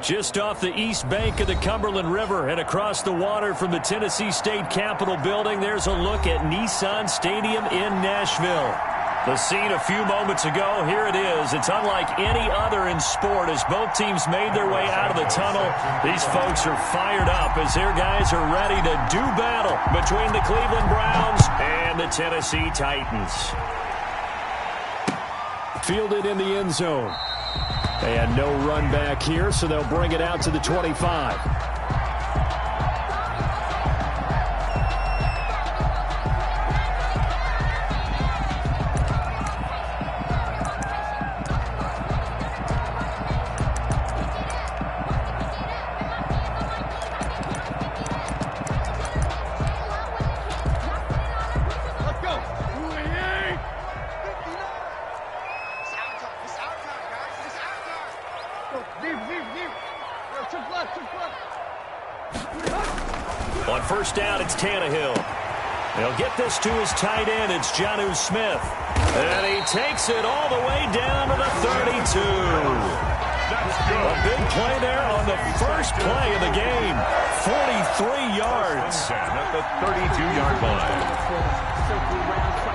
Just off the east bank of the Cumberland River and across the water from the Tennessee State Capitol building, there's a look at Nissan Stadium in Nashville. The scene a few moments ago, here it is. It's unlike any other in sport as both teams made their way out of the tunnel. These folks are fired up as their guys are ready to do battle between the Cleveland Browns and the Tennessee Titans. Fielded in the end zone. And no run back here, so they'll bring it out to the 25. On first down, it's Tannehill. They'll get this to his tight end. It's Jonnu Smith. And he takes it all the way down to the 32. A big play there on the first play of the game. 43 yards. At the 32-yard line.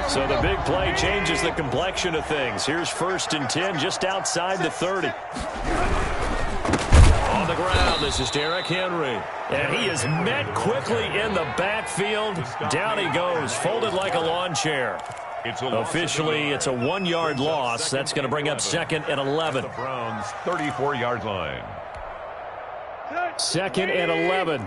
So the big play changes the complexion of things. Here's 1st and 10 just outside the 30. On the ground, this is Derrick Henry. And he is met quickly in the backfield. Down he goes, folded like a lawn chair. Officially, it's a 1-yard loss. That's going to bring up 2nd and 11. The Browns' 34-yard line. 2nd and 11.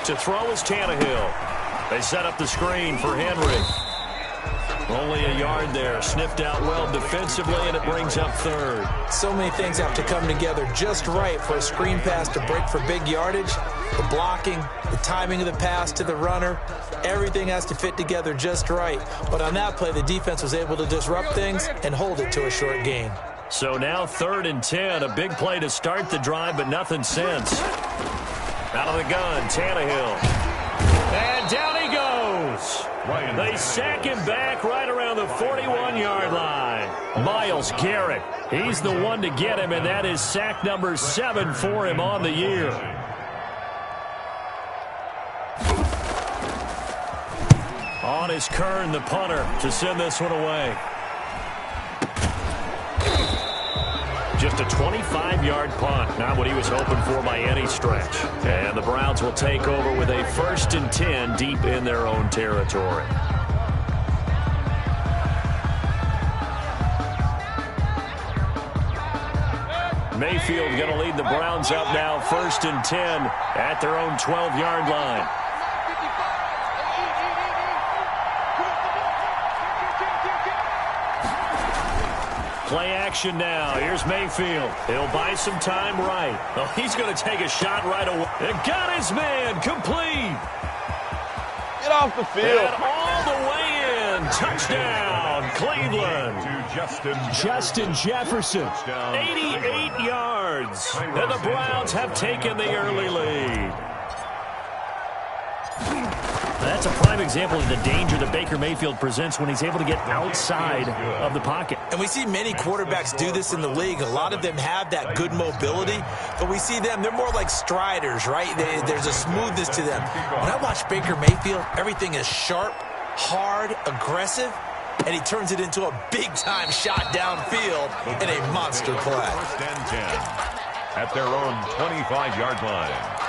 To throw is Tannehill. They set up the screen for Henry. Only a yard there. Sniffed out well defensively, and it brings up 3rd. So many things have to come together just right for a screen pass to break for big yardage. The blocking, the timing of the pass to the runner, everything has to fit together just right. But on that play, the defense was able to disrupt things and hold it to a short gain. So now 3rd and 10. A big play to start the drive, but nothing since. Out of the gun, Tannehill. And down he goes. They sack him back right around the 41-yard line. Myles Garrett, he's the one to get him, and that is sack number 7 for him on the year. On is Kern, the punter, to send this one away. Just a 25-yard punt, not what he was hoping for by any stretch. And the Browns will take over with a 1st and 10 deep in their own territory. Mayfield going to lead the Browns up now, 1st and 10 at their own 12-yard line. Play action now. Here's Mayfield. He'll buy some time right. Oh, he's going to take a shot right away. And got his man complete. Get off the field. And all the way in. Touchdown, Cleveland. To Justin Jefferson. 88 yards. And the Browns have taken the early lead. That's a prime example of the danger that Baker Mayfield presents when he's able to get outside of the pocket. And we see many quarterbacks do this in the league. A lot of them have that good mobility, but we see them, they're more like striders, right? There's a smoothness to them. When I watch Baker Mayfield, everything is sharp, hard, aggressive, and he turns it into a big-time shot downfield in a monster play. 1st and 10 at their own 25-yard line.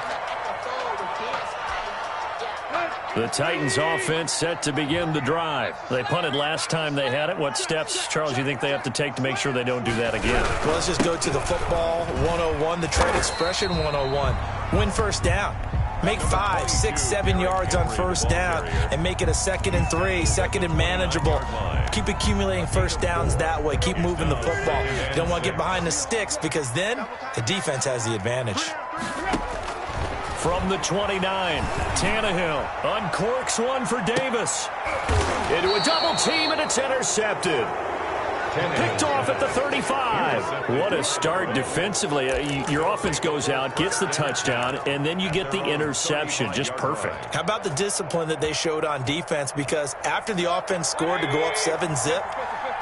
The Titans offense set to begin the drive. They punted last time they had it. What steps, Charles, you think they have to take to make sure they don't do that again? Well, let's just go to the football 101, the trade expression 101. Win 1st down. Make 5, 6, 7 yards on 1st down and make it a 2nd and 3, 2nd and manageable. Keep accumulating 1st downs that way. Keep moving the football. You don't want to get behind the sticks because then the defense has the advantage. From the 29, Tannehill uncorks one for Davis. Into a double team, and it's intercepted. Picked off at the 35. What a start defensively. Your offense goes out, gets the touchdown, and then you get the interception. Just perfect. How about the discipline that they showed on defense? Because after the offense scored to go up 7-zip,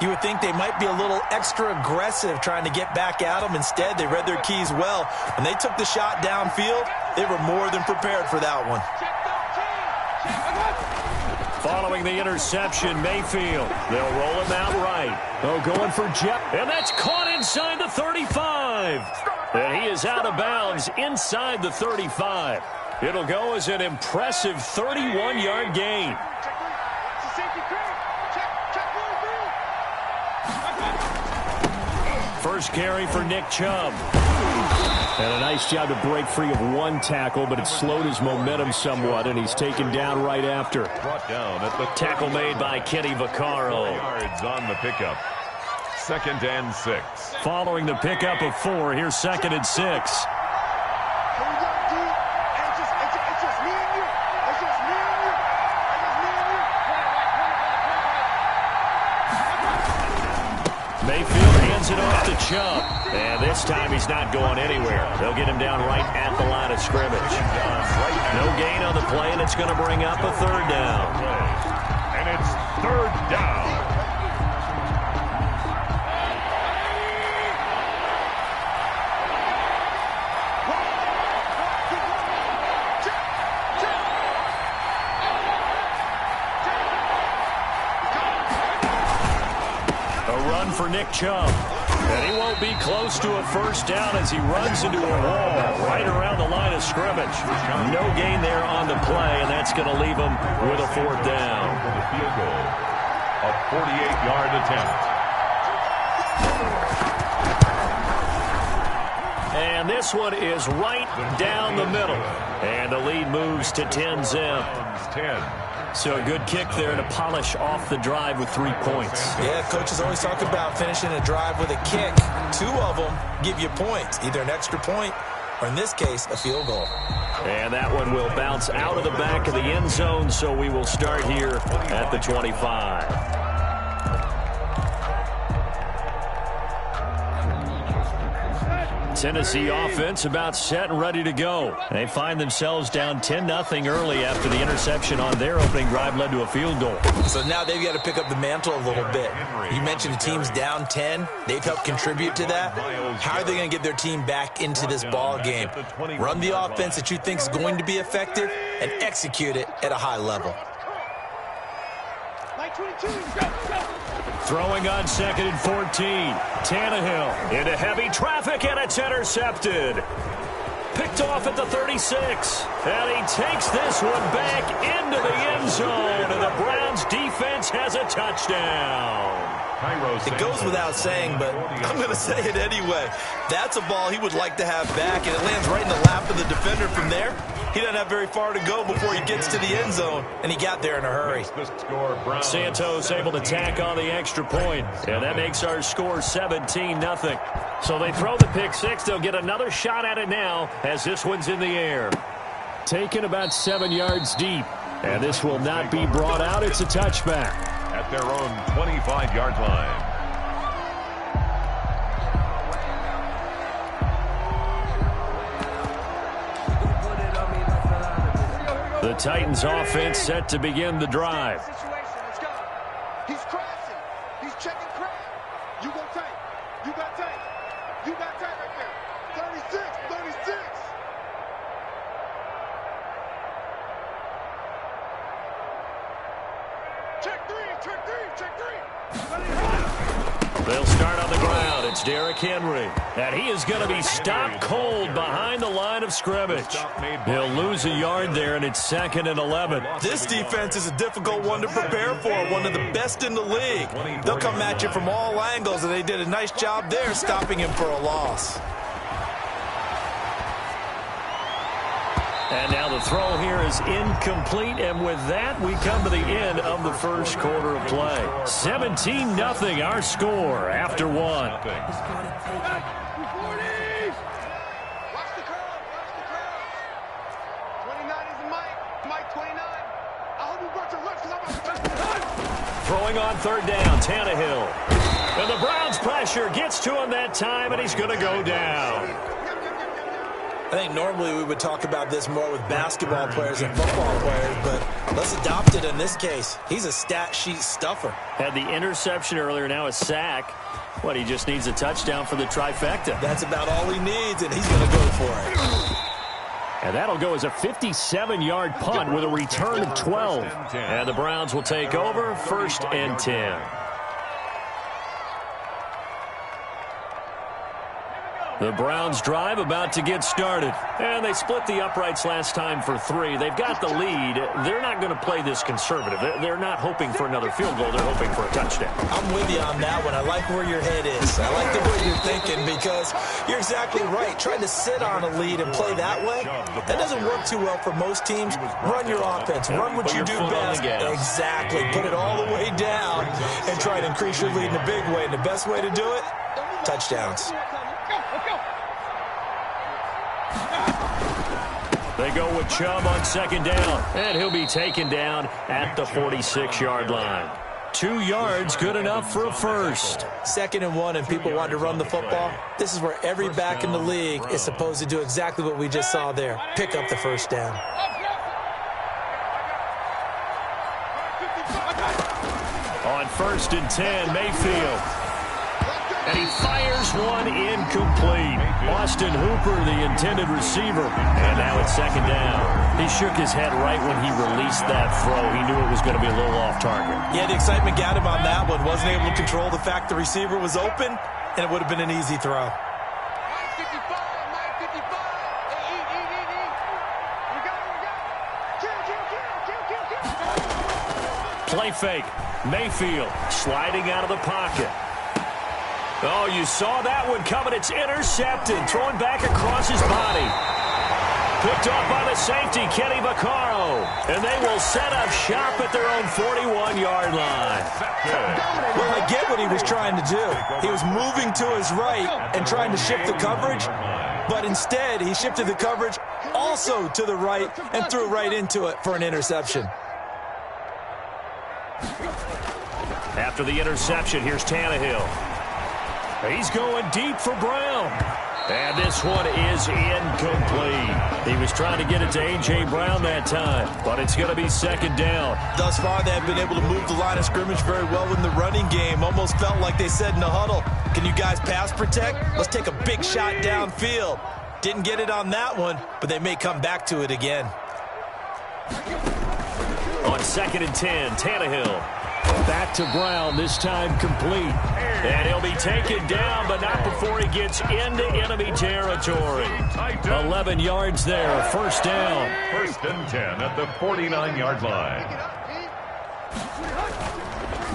You would think they might be a little extra aggressive trying to get back at them. Instead, they read their keys well. When they took the shot downfield, they were more than prepared for that one. Following the interception, Mayfield. They'll roll him out right. Oh, going for Jeff. And that's caught inside the 35. And he is out of bounds inside the 35. It'll go as an impressive 31-yard gain. First carry for Nick Chubb. And a nice job to break free of one tackle, but it slowed his momentum somewhat, and he's taken down right after. Brought down at the tackle made by Kenny Vaccaro. Yards on the pickup. 2nd and 6. Following the pickup of 4, here's 2nd and 6. Mayfield hands it off to Chubb. And this time he's not going anywhere. They'll get him down right at the line of scrimmage. No gain on the play, and it's going to bring up a 3rd down. And it's 3rd down. For Nick Chubb. And he won't be close to a 1st down as he runs into a wall right around the line of scrimmage. No gain there on the play, and that's going to leave him with a 4th down. For the field goal, a 48-yard attempt. And this one is right down the middle. And the lead moves to 10-zip. 10. So a good kick there to polish off the drive with 3 points. Yeah, coaches always talk about finishing a drive with a kick. 2 of them give you points, either an extra point or, in this case, a field goal. And that one will bounce out of the back of the end zone, so we will start here at the 25. Tennessee offense about set and ready to go. They find themselves down 10-0 early after the interception on their opening drive led to a field goal. So now they've got to pick up the mantle a little bit. You mentioned the team's down 10. They've helped contribute to that. How are they going to get their team back into this ball game? Run the offense that you think is going to be effective and execute it at a high level. Throwing on 2nd and 14. Tannehill into heavy traffic, and it's intercepted. Picked off at the 36. And he takes this one back into the end zone, and the Browns defense has a touchdown. It goes without saying, but I'm going to say it anyway. That's a ball he would like to have back, and it lands right in the lap of the defender from there. He doesn't have very far to go before he gets to the end zone, and he got there in a hurry. Santos able to tack on the extra point, and that makes our score 17-0. So they throw the pick six. They'll get another shot at it now as this one's in the air. Taken about 7 yards deep, and this will not be brought out. It's a touchback. At their own 25-yard line. The Titans offense set to begin the drive. He's crashing. He's checking crap. You go tight. You got tight. You got tight right there. 36. Check three. They'll start on the ground. It's Derrick Henry. And he is going to be stopped cold behind the line of scrimmage. He'll lose a yard there, and it's 2nd and 11. This defense is a difficult one to prepare for, one of the best in the league. They'll come at you from all angles, and they did a nice job there stopping him for a loss. And now the throw here is incomplete, and with that, we come to the end of the first quarter of play. 17-0 our score after one. Watch the crowd. 29 is Mike 29. I hope you brought your lunch because I'm about to Throwing on 3rd down, Tannehill. And the Browns pressure gets to him that time, and he's going to go down. I think normally we would talk about this more with basketball players and football players, but let's adopt it in this case. He's a stat sheet stuffer. Had the interception earlier, now a sack. What, he just needs a touchdown for the trifecta. That's about all he needs, and he's going to go for it. And that'll go as a 57-yard punt with a return of 12. And the Browns will take over, 1st and 10. The Browns drive about to get started. And they split the uprights last time for 3. They've got the lead. They're not going to play this conservative. They're not hoping for another field goal. They're hoping for a touchdown. I'm with you on that one. I like where your head is. I like the way you're thinking because you're exactly right. Trying to sit on a lead and play that way, that doesn't work too well for most teams. Run your offense. Run what you do best. Exactly. Put it all the way down and try to increase your lead in a big way. And the best way to do it, touchdowns. They go with Chubb on 2nd down, and he'll be taken down at the 46-yard line. 2 yards, good enough for a first. 2nd and 1, and people want to run the football. This is where every back in the league is supposed to do exactly what we just saw there. Pick up the first down. On 1st and 10, Mayfield. And he fires one incomplete. Austin Hooper, the intended receiver. And now it's 2nd down. He shook his head right when he released that throw. He knew it was going to be a little off target. Yeah, the excitement got him on that one. Wasn't able to control the fact the receiver was open, and it would have been an easy throw. Play fake. Mayfield sliding out of the pocket. Oh, you saw that one coming. It's intercepted. Thrown back across his body. Picked off by the safety, Kenny Vaccaro. And they will set up shop at their own 41-yard line. Well, I get what he was trying to do. He was moving to his right and trying to shift the coverage. But instead, he shifted the coverage also to the right and threw right into it for an interception. After the interception, here's Tannehill. He's going deep for Brown. And this one is incomplete. He was trying to get it to A.J. Brown that time, but it's going to be 2nd down. Thus far, they have been able to move the line of scrimmage very well in the running game. Almost felt like they said in the huddle, can you guys pass protect? Let's take a big shot downfield. Didn't get it on that one, but they may come back to it again. On 2nd and 10, Tannehill. Back to Brown, this time complete. And he'll be taken down, but not before he gets into enemy territory. 11 yards there, 1st down. 1st and 10 at the 49-yard line.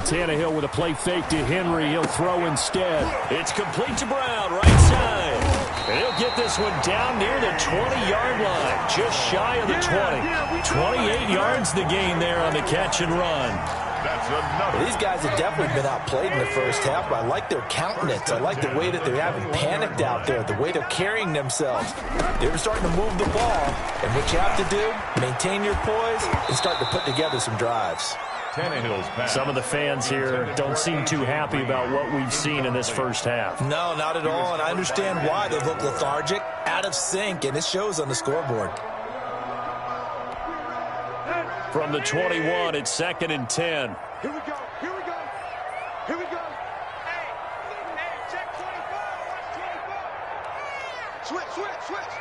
Tannehill with a play fake to Henry. He'll throw instead. It's complete to Brown, right side. And he'll get this one down near the 20-yard line, just shy of the 20. 28 yards the gain there on the catch and run. Well, these guys have definitely been outplayed in the first half, but I like their countenance. I like the way that they haven't panicked out there, the way they're carrying themselves. They're starting to move the ball, and what you have to do, maintain your poise and start to put together some drives. Some of the fans here don't seem too happy about what we've seen in this first half. No, not at all, and I understand why. They look lethargic, out of sync, and it shows on the scoreboard. From the 21, it's 2nd and 10. Here we go. Here we go. Here we go. Hey, check 24. Watch 24. Switch.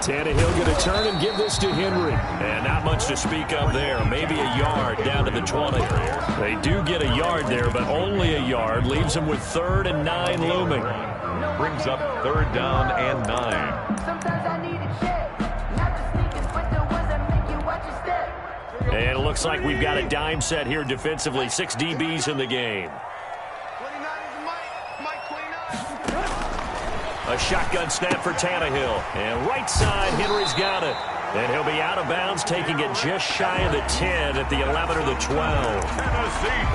Tannehill going to turn and give this to Henry. And not much to speak of there. Maybe a yard down to the 20. They do get a yard there, but only a yard. Leaves them with 3rd and 9 looming. Brings up 3rd down and 9. And it looks like we've got a dime set here defensively. 6 DBs in the game. 29 is Mike 29. A shotgun snap for Tannehill. And right side, Henry's got it. And he'll be out of bounds, taking it just shy of the 10 at the 11 or the 12.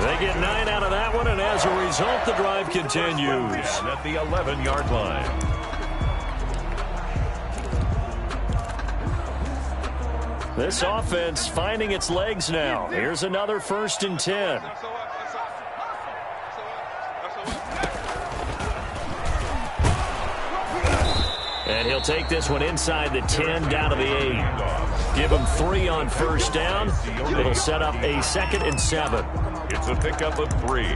They get 9 out of that one, and as a result, the drive continues. At the 11-yard line. This offense finding its legs now. Here's another 1st and 10. And he'll take this one inside the 10, down to the 8. Give him 3 on first down. It'll set up a 2nd and 7. It's a pickup of 3.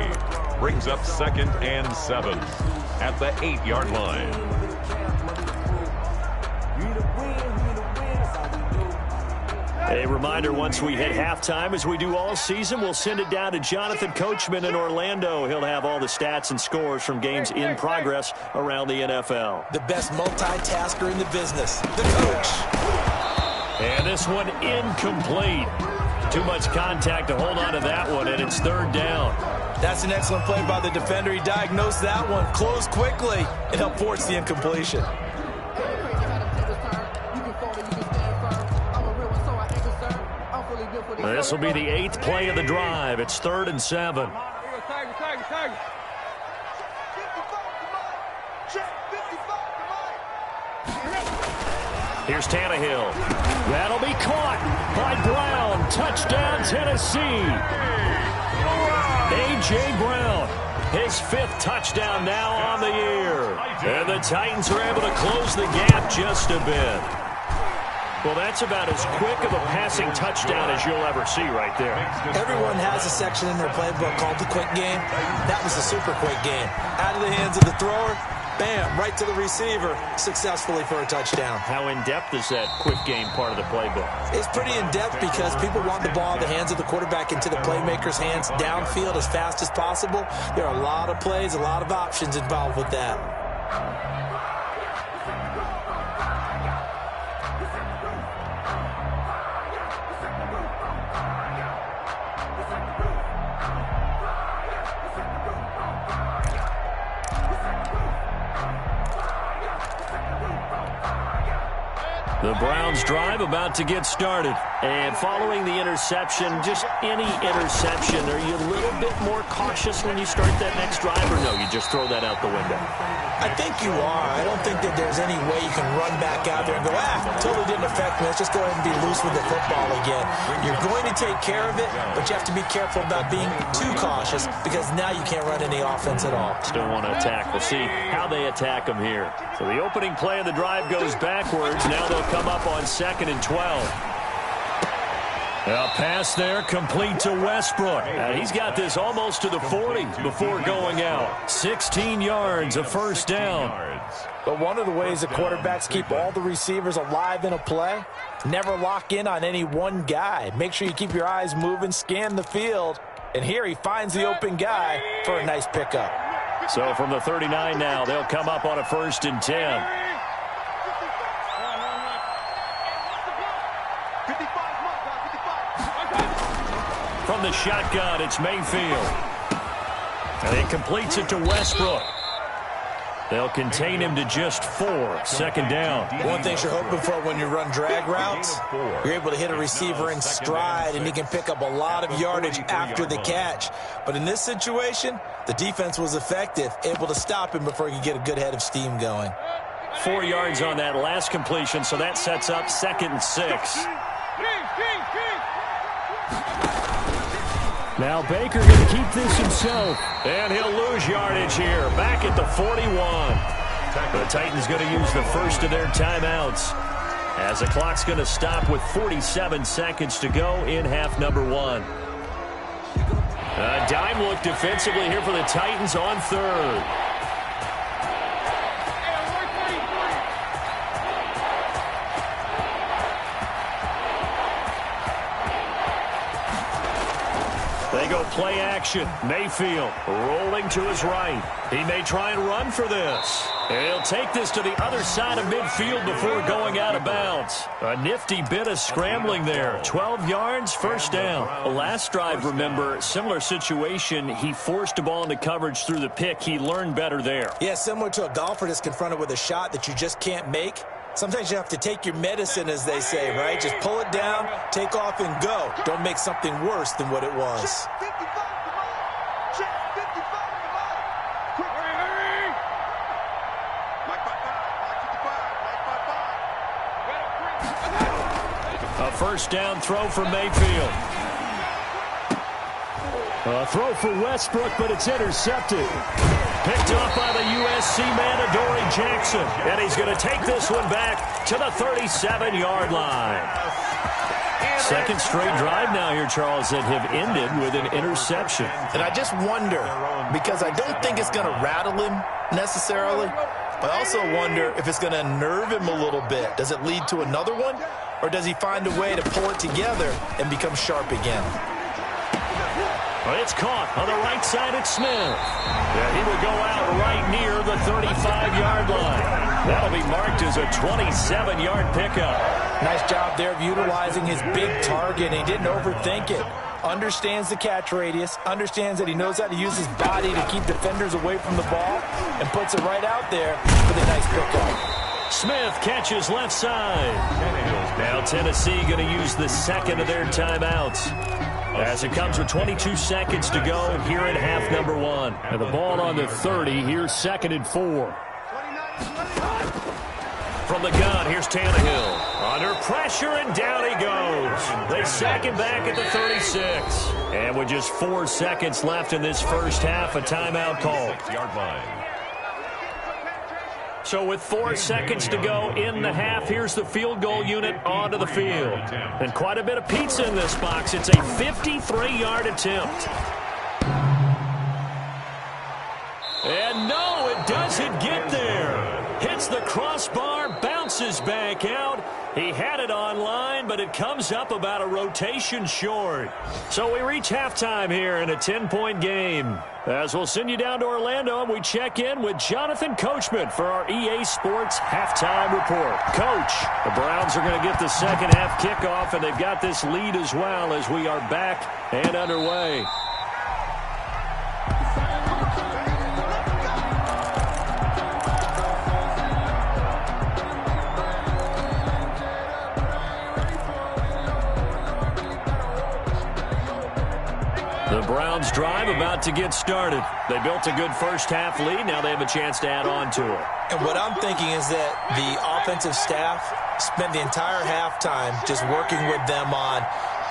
Brings up 2nd and 7 at the 8-yard line. A reminder, once we hit halftime, as we do all season, we'll send it down to Jonathan Coachman in Orlando. He'll have all the stats and scores from games in progress around the NFL. The best multitasker in the business, the coach. And this one incomplete. Too much contact to hold on to that one, and it's 3rd down. That's an excellent play by the defender. He diagnosed that one, closed quickly, and helped force the incompletion. This will be the 8th play of the drive. It's 3rd and 7. Here's Tannehill. That'll be caught by Brown. Touchdown, Tennessee. A.J. Brown, his 5th touchdown now on the year. And the Titans are able to close the gap just a bit. Well, that's about as quick of a passing touchdown as you'll ever see right there. Everyone has a section in their playbook called the quick game. That was the super quick game. Out of the hands of the thrower, bam, right to the receiver, successfully for a touchdown. How in-depth is that quick game part of the playbook? It's pretty in-depth because people want the ball in the hands of the quarterback into the playmaker's hands downfield as fast as possible. There are a lot of plays, a lot of options involved with that. The Browns drive about to get started. And following the interception, just any interception, are you a little bit more cautious when you start that next drive, or no, you just throw that out the window? I think you are. I don't think that there's any way you can run back out there and go, totally didn't affect me. Let's just go ahead and be loose with the football again. You're going to take care of it, but you have to be careful about being too cautious because now you can't run any offense at all. Still want to attack. We'll see how they attack them here. So the opening play of the drive goes backwards. Now they'll come up on 2nd and 12. A pass there, complete to Westbrook. He's got this almost to the 40 before going out. 16 yards, a first down. But one of the ways that quarterbacks keep all the receivers alive in a play, never lock in on any one guy. Make sure you keep your eyes moving, scan the field. And here he finds the open guy for a nice pickup. So from the 39 now, they'll come up on a 1st and 10. From the shotgun, it's Mayfield. And he completes it to Westbrook. They'll contain him to just 4. 2nd down. One thing you're hoping for when you run drag routes, you're able to hit a receiver in stride, and he can pick up a lot of yardage after the catch. But in this situation, the defense was effective, able to stop him before he could get a good head of steam going. 4 yards on that last completion, so that sets up 2nd and 6. Now Baker going to keep this himself, and he'll lose yardage here, back at the 41. The Titans going to use the first of their timeouts, as the clock's going to stop with 47 seconds to go in half number 1. A dime look defensively here for the Titans on 3rd. They go play action. Mayfield rolling to his right. He may try and run for this. And he'll take this to the other side of midfield before going out of bounds. A nifty bit of scrambling there. 12 yards, first down. Last drive, remember, similar situation. He forced a ball into coverage through the pick. He learned better there. Yeah, similar to a golfer that's confronted with a shot that you just can't make. Sometimes you have to take your medicine, as they say, right? Just pull it down, take off, and go. Don't make something worse than what it was. A first down throw for Mayfield. A throw for Westbrook, but it's intercepted. Picked off by the USC man, Adoree Jackson. And he's going to take this one back to the 37-yard line. Second straight drive now here, Charles, that have ended with an interception. And I just wonder, because I don't think it's going to rattle him necessarily, but I also wonder if it's going to unnerve him a little bit. Does it lead to another one, or does he find a way to pull it together and become sharp again? Well, it's caught on the right side at Smith. And he will go out right near the 35-yard line. That'll be marked as a 27-yard pickup. Nice job there of utilizing his big target. He didn't overthink it. Understands the catch radius, understands that he knows how to use his body to keep defenders away from the ball, and puts it right out there with a nice pickup. Smith catches left side. Now Tennessee going to use the second of their timeouts, as it comes with 22 seconds to go here at half number one. And the ball on the 30. Here's 2nd and 4. From the gun, here's Tannehill. Under pressure, and down he goes. They sack him back at the 36. And with just 4 seconds left in this first half, a timeout call. So with 4 seconds to go in the half, here's the field goal unit onto the field. And quite a bit of pizza in this box. It's a 53-yard attempt. And no, it doesn't get there. Hits the crossbar, bounces back out. He had it online, but it comes up about a rotation short. So we reach halftime here in a 10-point game. As we'll send you down to Orlando, and we check in with Jonathan Coachman for our EA Sports Halftime Report. Coach, the Browns are going to get the second half kickoff, and they've got this lead as well as we are back and underway. The Browns drive about to get started. They built a good first half lead. Now they have a chance to add on to it. And what I'm thinking is that the offensive staff spent the entire halftime just working with them on,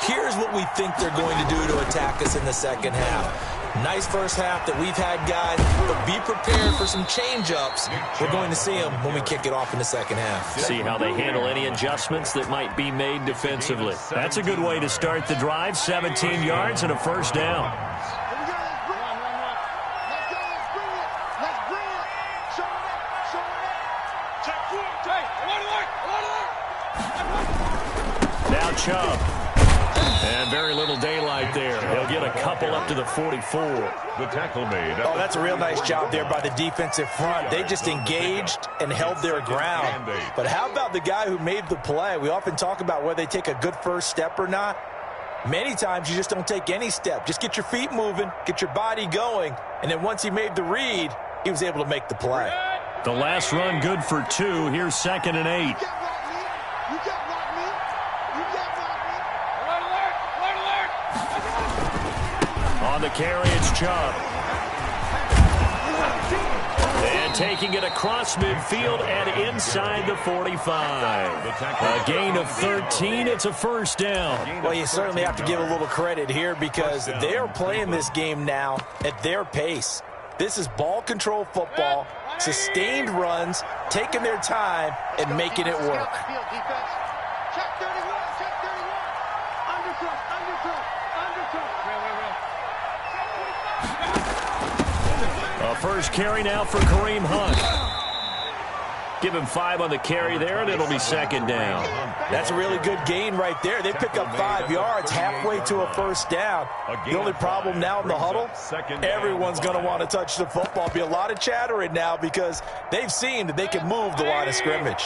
here's what we think they're going to do to attack us in the second half. Nice first half that we've had, guys, but be prepared for some change-ups. We're going to see them when we kick it off in the second half. See how they handle any adjustments that might be made defensively. That's a good way to start the drive. 17 yards and a first down. Now Chubb. And very little daylight there. He'll get a couple up to the 44. The tackle made. Oh, that's a real nice job there by the defensive front. They just engaged and held their ground. But how about the guy who made the play? We often talk about whether they take a good first step or not. Many times you just don't take any step. Just get your feet moving, get your body going, and then once he made the read, he was able to make the play. The last run good for 2. Here's 2nd and 8. On the carry, it's Chubb. And taking it across midfield and inside the 45. A gain of 13. It's a first down. Well, you certainly have to give a little credit here because they are playing this game now at their pace. This is ball control football, sustained runs, taking their time, and making it work. A first carry now for Kareem Hunt. Give him 5 on the carry there, and it'll be 2nd down. That's a really good gain right there. They pick up 5 yards halfway to a first down. The only problem now in the huddle, everyone's going to want to touch the football. Be a lot of chattering now because they've seen that they can move the line of scrimmage.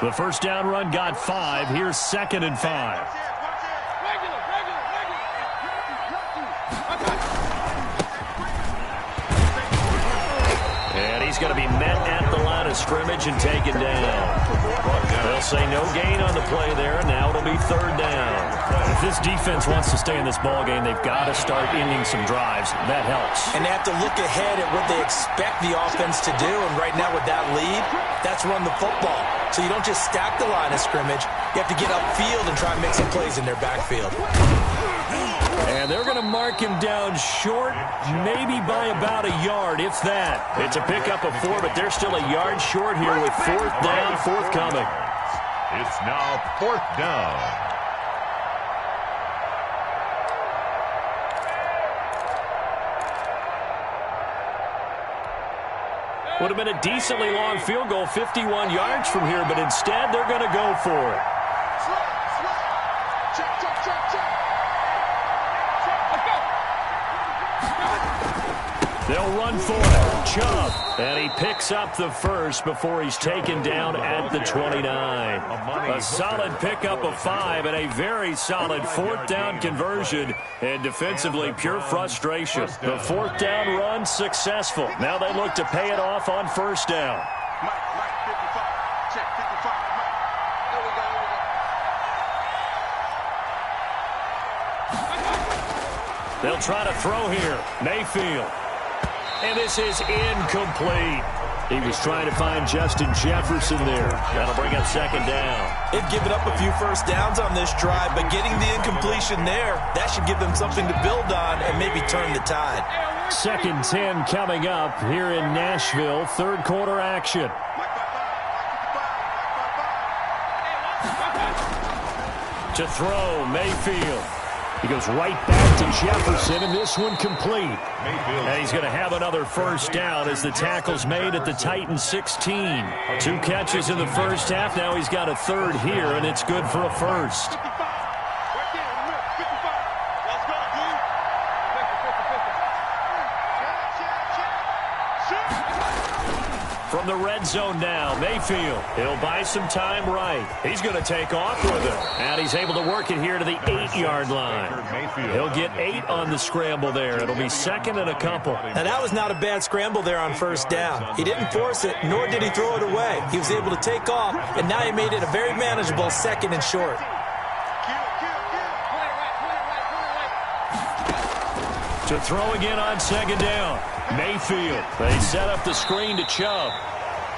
The first down run got 5. Here's 2nd and 5. And he's going to be met at the line of scrimmage and taken down. They'll say no gain on the play there, and now it'll be 3rd down. If this defense wants to stay in this ballgame, they've got to start ending some drives. That helps. And they have to look ahead at what they expect the offense to do, and right now with that lead, that's run the football. So you don't just stack the line of scrimmage. You have to get upfield and try and make some plays in their backfield. And they're going to mark him down short, maybe by about a yard, if that. It's a pickup of 4, but they're still a yard short here with 4th down, forthcoming. It's now 4th down. Would have been a decently long field goal, 51 yards from here, but instead they're going to go for it. They'll run for it. Chubb. And he picks up the first before he's taken down at the 29. A solid pickup of 5 and a very solid 4th down conversion. And defensively, pure frustration. The 4th down run successful. Now they look to pay it off on 1st down. Mike, 55. Check, 55. Mike. There we go. They'll try to throw here. Mayfield. And this is incomplete. He was trying to find Justin Jefferson there. That'll bring up 2nd down. They've given up a few first downs on this drive, but getting the incompletion there, that should give them something to build on and maybe turn the tide. 2nd 10 coming up here in Nashville. 3rd quarter action. To throw, Mayfield. He goes right back to Jefferson, and this one complete. And he's going to have another 1st down as the tackle's made at the Titans 16. 2 catches in the 1st half. Now he's got a 3rd here, and it's good for a 1st. From the red zone now, Mayfield. He'll buy some time right. He's going to take off with it. And he's able to work it here to the 8-yard line. He'll get 8 on the scramble there. It'll be 2nd and a couple. Now, that was not a bad scramble there on 1st down. He didn't force it, nor did he throw it away. He was able to take off, and now he made it a very manageable 2nd and short. To throw again on 2nd down. Mayfield. They set up the screen to Chubb.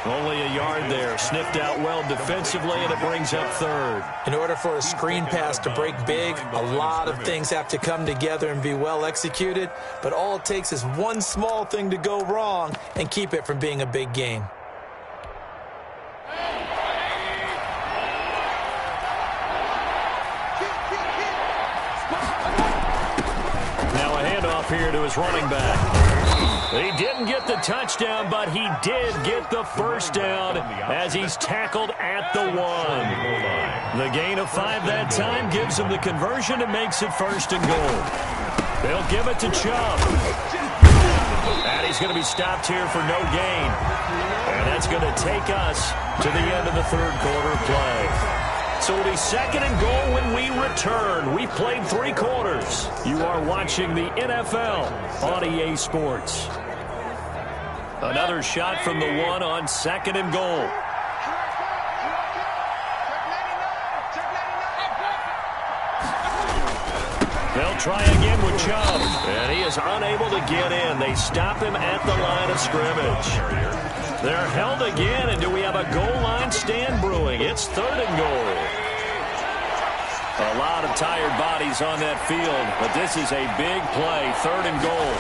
Only a yard there. Sniffed out well defensively, and it brings up 3rd. In order for a screen pass to break big, a lot of things have to come together and be well executed. But all it takes is one small thing to go wrong and keep it from being a big game. Now a handoff here to his running back. He didn't get the touchdown, but he did get the 1st down as he's tackled at the 1. The gain of 5 that time gives him the conversion and makes it 1st and goal. They'll give it to Chubb. And he's going to be stopped here for no gain. And that's going to take us to the end of the 3rd quarter play. So it'll be 2nd and goal when we return. We've played 3 quarters. You are watching the NFL on EA Sports. Another shot from the 1 on 2nd and goal. They'll try again with Chubb, and he is unable to get in. They stop him at the line of scrimmage. They're held again, and do we have a goal line stand brewing? It's 3rd and goal. A lot of tired bodies on that field, but this is a big play, 3rd and goal.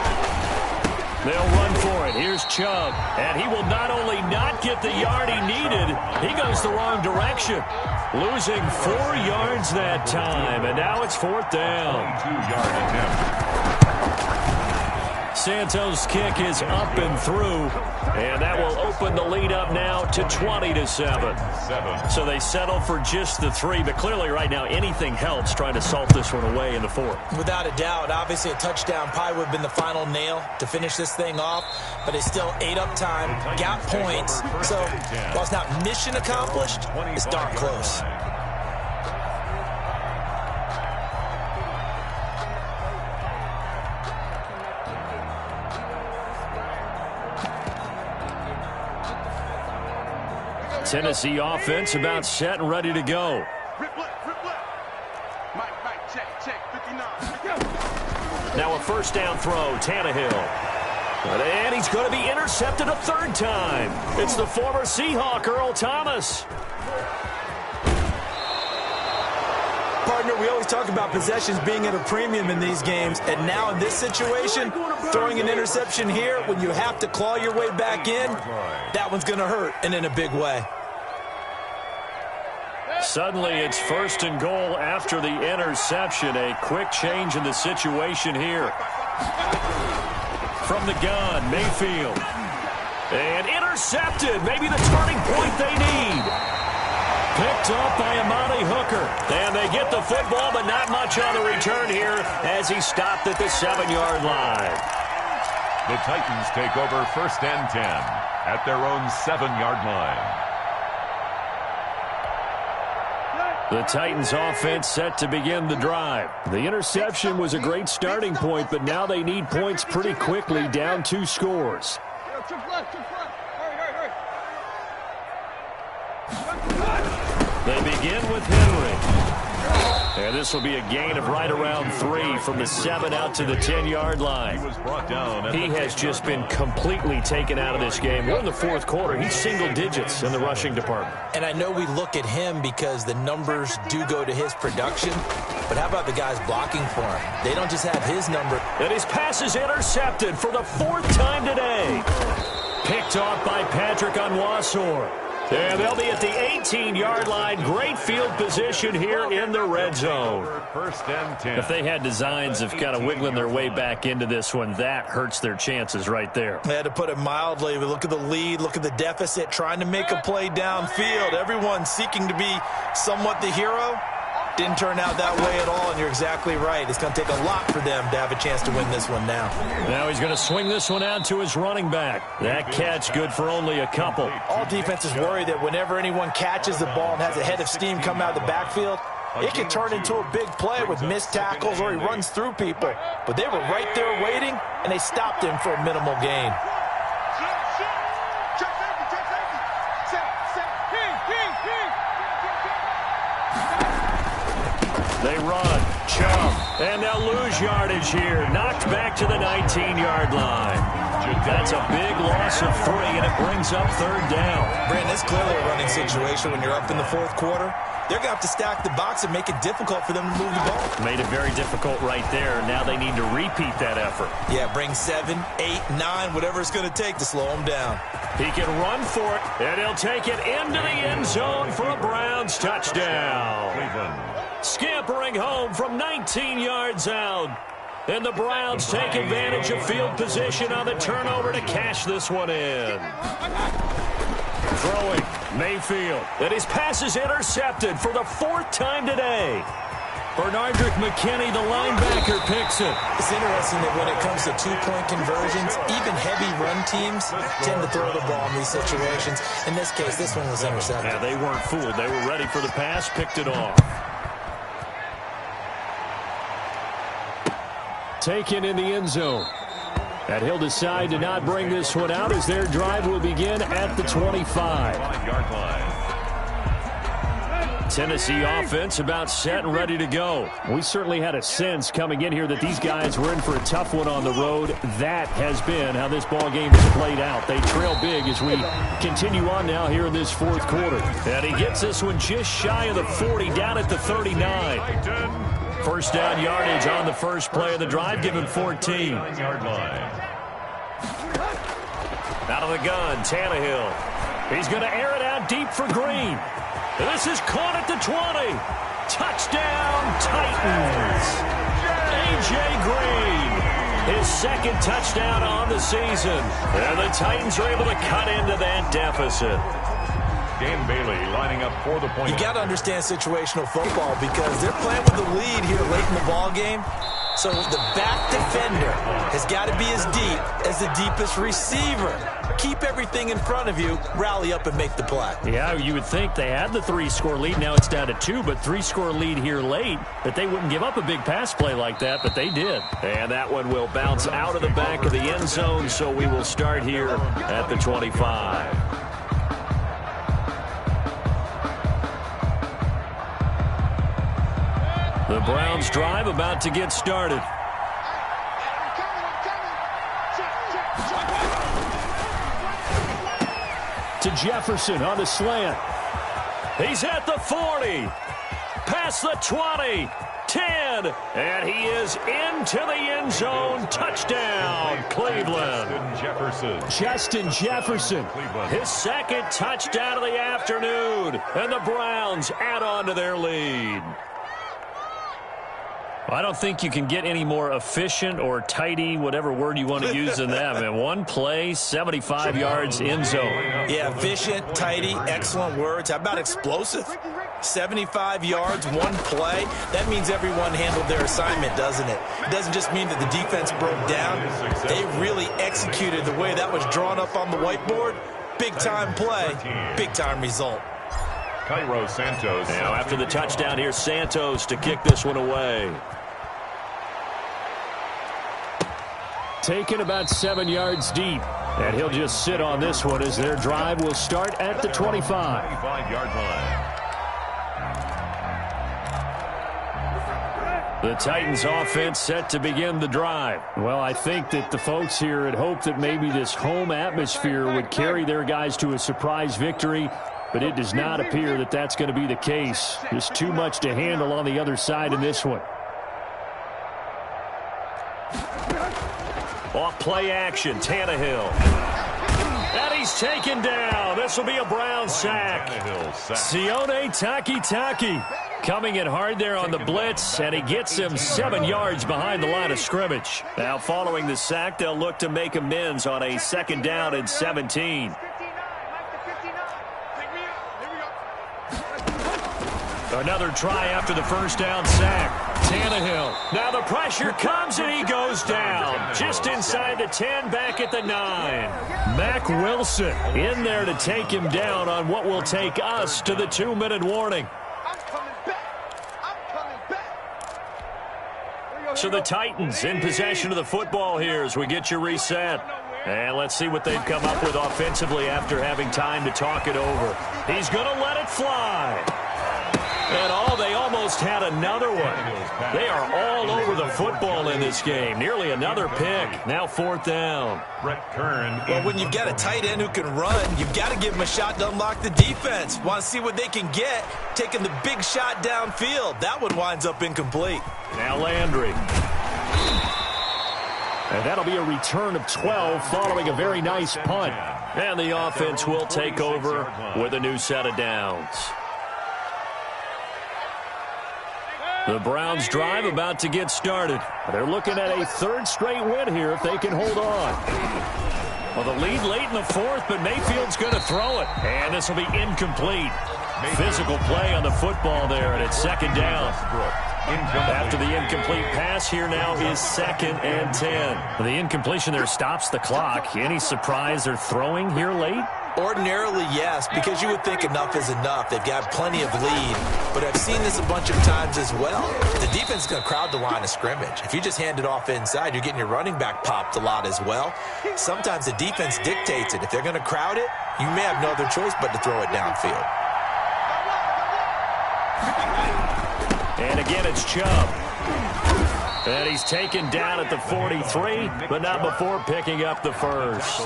They'll run for it. Here's Chubb, and he will not only not get the yard he needed, he goes the wrong direction. Losing 4 yards that time, and now it's 4th down. 2-yard attempt. Santos' kick is up and through, and that will open the lead up now to 20-7. So they settle for just the 3, but clearly right now anything helps trying to salt this one away in the 4th. Without a doubt, obviously a touchdown probably would have been the final nail to finish this thing off, but it's still ate up time, got points, so while it's not mission accomplished, it's darn close. Tennessee offense about set and ready to go. Now a 1st down throw, Tannehill. And he's going to be intercepted a 3rd time. It's the former Seahawk, Earl Thomas. Partner, Peter, we always talk about possessions being at a premium in these games, and now in this situation, throwing an interception here when you have to claw your way back in, that one's going to hurt, and in a big way. Suddenly, it's 1st and goal after the interception. A quick change in the situation here. From the gun, Mayfield. And intercepted. Maybe the turning point they need. Picked up by Amani Hooker. And they get the football, but not much on the return here as he stopped at the 7-yard line. The Titans take over 1st and 10 at their own 7-yard line. The Titans offense set to begin the drive. The interception was a great starting point, but now they need points pretty quickly, down 2 scores. They begin with Henry. And this will be a gain of right around 3 from the 7 out to the 10-yard line. He has just been completely taken out of this game. We're in the 4th quarter. He's single digits in the rushing department. And I know we look at him because the numbers do go to his production, but how about the guys blocking for him? They don't just have his number. And his pass is intercepted for the 4th time today. Picked off by Patrick Onwuasor. And they'll be at the 18-yard line. Great field position here in the red zone. 1st and 10. If they had designs of kind of wiggling their way back into this one, that hurts their chances right there. I had to put it mildly. But look at the lead, look at the deficit, trying to make a play downfield. Everyone seeking to be somewhat the hero. Didn't turn out that way at all, and you're exactly right. It's going to take a lot for them to have a chance to win this one now. Now he's going to swing this one out to his running back. That catch good for only a couple. All defenses worry that whenever anyone catches the ball and has a head of steam come out of the backfield, it can turn into a big play with missed tackles or he runs through people. But they were right there waiting, and they stopped him for a minimal gain. They run, jump, and they'll lose yardage here. Knocked back to the 19-yard line. That's a big loss of 3, and it brings up 3rd down. Brandon, it's clearly a running situation when you're up in the 4th quarter. They're going to have to stack the box and make it difficult for them to move the ball. Made it very difficult right there. Now they need to repeat that effort. Yeah, bring 7, 8, 9, whatever it's going to take to slow them down. He can run for it, and he'll take it into the end zone for a Browns touchdown. Scampering home from 19 yards out. And the Browns take advantage of field position on the turnover to cash this one in. Throwing, Mayfield. And his pass is intercepted for the 4th time today. Bernardrick McKinney, the linebacker, picks it. It's interesting that when it comes to 2-point conversions, even heavy run teams tend to throw the ball in these situations. In this case, this one was intercepted. Yeah, they weren't fooled. They were ready for the pass, picked it off. Taken in the end zone. And he'll decide to not bring this one out as their drive will begin at the 25-yard line. Tennessee offense about set and ready to go. We certainly had a sense coming in here that these guys were in for a tough one on the road. That has been how this ball game has played out. They trail big as we continue on now here in this 4th quarter. And he gets this one just shy of the 40, down at the 39. 1st down yardage on the first play of the drive, given 14. Out of the gun, Tannehill. He's going to air it out deep for Green. And this is caught at the 20. Touchdown, Titans. A.J. Green, his 2nd touchdown on the season. And the Titans are able to cut into that deficit. Dan Bailey lining up for the point. You got to understand situational football because they're playing with the lead here late in the ball game. So the back defender has got to be as deep as the deepest receiver. Keep everything in front of you, rally up and make the play. Yeah, you would think they had the 3-score lead. Now it's down to 2, but 3-score lead here late. That they wouldn't give up a big pass play like that, but they did. And that one will bounce out of the back of the end zone, so we will start here at the 25. The Browns drive about to get started. To Jefferson on the slant. He's at the 40. Past the 20. 10, and he is into the end zone. Touchdown, Cleveland. Justin Jefferson, his second touchdown of the afternoon, and the Browns add on to their lead. I don't think you can get any more efficient or tidy, whatever word you want to use in that. Man, one play, 75 yards, end zone. Yeah, efficient, tidy, excellent words. How about explosive? 75 yards, one play. That means everyone handled their assignment, doesn't it? It doesn't just mean that the defense broke down. They really executed the way that was drawn up on the whiteboard. Big-time play, big-time result. Cairo Santos. Now, after the touchdown, here's Santos to kick this one away. Taken about 7 yards deep. And he'll just sit on this one as their drive will start at the 25. 25-yard line. The Titans offense set to begin the drive. Well, I think that the folks here had hoped that maybe this home atmosphere would carry their guys to a surprise victory, but it does not appear that that's going to be the case. Just too much to handle on the other side in this one. Off play action, Tannehill. And he's taken down. This will be a Brown sack. Sione Takitaki coming in hard there on the blitz, and he gets him 7 yards behind the line of scrimmage. Now, following the sack, they'll look to make amends on a 2nd down and 17. Another try after the first down sack. Tannehill. Now the pressure comes and he goes down. Just inside the 10, back at the 9. Mack Wilson in there to take him down on what will take us to the 2-minute warning. So the Titans in possession of the football here as we get you reset. And let's see what they've come up with offensively after having time to talk it over. He's going to let it fly. And they almost had another one. They are all over the football in this game. Nearly another pick. Now 4th down. Well, when you've got a tight end who can run, you've got to give him a shot to unlock the defense. Want to see what they can get, taking the big shot downfield. That one winds up incomplete. Now Landry. And that'll be a return of 12 following a very nice punt. And the offense will take over with a new set of downs. The Browns drive about to get started. They're looking at a 3rd straight win here if they can hold on. Well, the lead late in the 4th, but Mayfield's going to throw it. And this will be incomplete. Physical play on the football there, and it's 2nd down. After the incomplete pass, here now is 2nd and 10. The incompletion there stops the clock. Any surprise they're throwing here late? Ordinarily, yes, because you would think enough is enough. They've got plenty of lead, but I've seen this a bunch of times as well. The defense is going to crowd the line of scrimmage. If you just hand it off inside, you're getting your running back popped a lot as well. Sometimes the defense dictates it. If they're going to crowd it, you may have no other choice but to throw it downfield. And again, it's Chubb. And he's taken down at the 43, but not before picking up the first.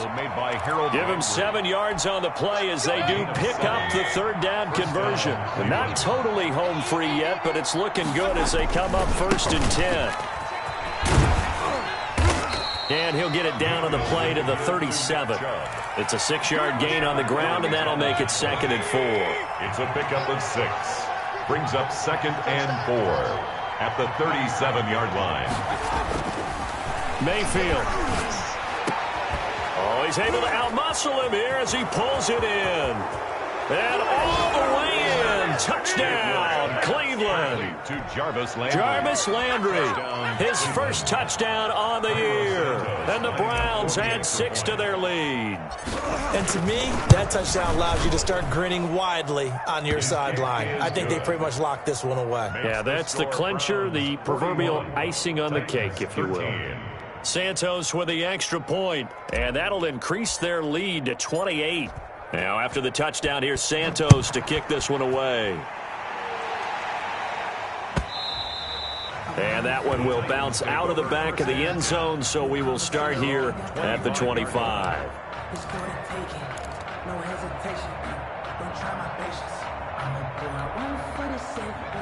Give him 7 yards on the play as they do pick up the 3rd down conversion. Not totally home free yet, but it's looking good as they come up 1st and 10. And he'll get it down on the play to the 37. It's a 6-yard gain on the ground, and that'll make it 2nd and 4. It's a pickup of 6. Brings up 2nd and 4. At the 37-yard line. Mayfield. Oh, he's able to outmuscle him here as he pulls it in. And all the way in. Touchdown, Cleveland. To Jarvis Landry. Jarvis Landry, his first touchdown on the year. And the Browns add 6 to their lead. And to me, that touchdown allows you to start grinning widely on your sideline. I think they pretty much locked this one away. Yeah, that's the clincher, the proverbial icing on the cake, if you will. Santos with the extra point, and that'll increase their lead to 28. Now, after the touchdown, here's Santos to kick this one away. And that one will bounce out of the back of the end zone, so we will start here at the 25.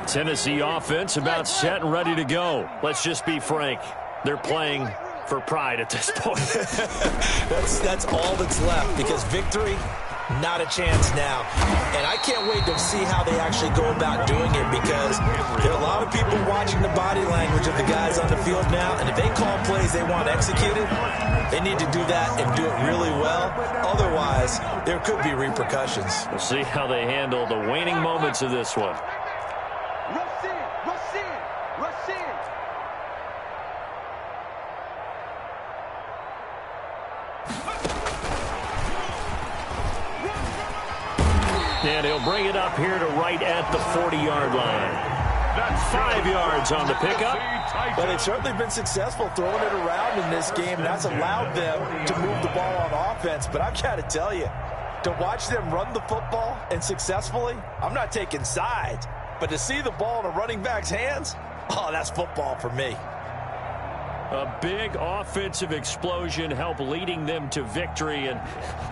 Tennessee offense about set and ready to go. Let's just be frank. They're playing for pride at this point. That's all that's left, because victory, not a chance now. And I can't wait to see how they actually go about doing it, because there are a lot of people watching the body language of the guys on the field now, and if they call plays they want executed, they need to do that and do it really well. Otherwise, there could be repercussions. We'll see how they handle the waning moments of this one. Rush in, rush in, rush in. And he'll bring it up here to right at the 40-yard line. That's 5 yards on the pickup. But they've certainly been successful throwing it around in this game, and that's allowed them to move the ball on offense. But I've got to tell you, to watch them run the football and successfully, I'm not taking sides, but to see the ball in a running back's hands, oh, that's football for me. A big offensive explosion helped leading them to victory, and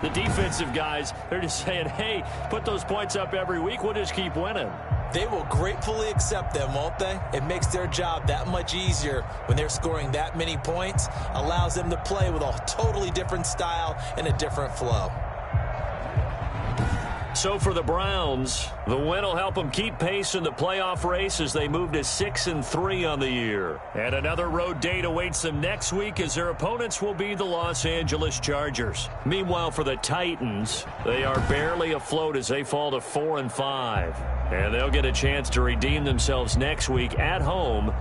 the defensive guys, they're just saying, hey, put those points up every week, we'll just keep winning. They will gratefully accept them, won't they? It makes their job that much easier when they're scoring that many points, allows them to play with a totally different style and a different flow. So for the Browns, the win will help them keep pace in the playoff race as they move to 6-3 on the year. And another road date awaits them next week as their opponents will be the Los Angeles Chargers. Meanwhile, for the Titans, they are barely afloat as they fall to 4-5. And they'll get a chance to redeem themselves next week at home